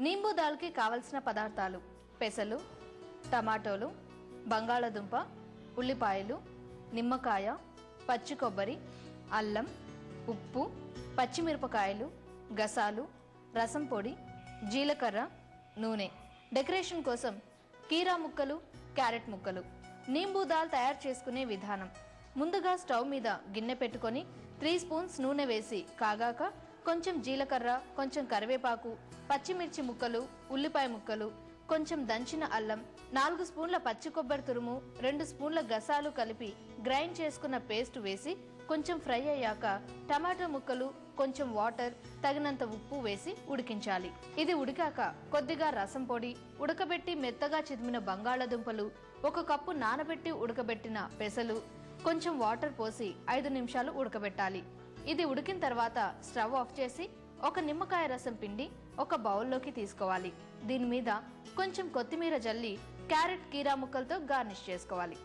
నీంబు దాల్కి కావలసిన పదార్థాలు: పెసలు, టమాటోలు, బంగాళదుంప, ఉల్లిపాయలు, నిమ్మకాయ, పచ్చి కొబ్బరి, అల్లం, ఉప్పు, పచ్చిమిరపకాయలు, గసాలు, రసం పొడి, జీలకర్ర, నూనె. డెకరేషన్ కోసం కీరా ముక్కలు, క్యారెట్ ముక్కలు. నీంబు దాల్ తయారు చేసుకునే విధానం: ముందుగా స్టవ్ మీద గిన్నె పెట్టుకొని 3 స్పూన్స్ నూనె వేసి కాగాక కొంచెం జీలకర్ర, కొంచెం కరివేపాకు, పచ్చిమిర్చి ముక్కలు, ఉల్లిపాయ ముక్కలు, కొంచెం దంచిన అల్లం, 4 స్పూన్ల పచ్చి కొబ్బరి తురుము, 2 స్పూన్ల గసాలు కలిపి గ్రైండ్ చేసుకున్న పేస్ట్ వేసి కొంచెం ఫ్రై అయ్యాక టమాటో ముక్కలు, కొంచెం వాటర్, తగినంత ఉప్పు వేసి ఉడికించాలి. ఇది ఉడికాక కొద్దిగా రసం పొడి, ఉడకబెట్టి మెత్తగా చిదిమిన బంగాళదుంపలు, 1 కప్పు నానబెట్టి ఉడకబెట్టిన పెసలు, కొంచెం వాటర్ పోసి 5 నిమిషాలు ఉడకబెట్టాలి. ఇది ఉడికిన తర్వాత స్టవ్ ఆఫ్ చేసి 1 నిమ్మకాయ రసం పిండి ఒక బౌల్లోకి తీసుకోవాలి. దీని మీద కొంచెం కొత్తిమీర జల్లి క్యారెట్ కీరా ముక్కలతో గార్నిష్ చేసుకోవాలి.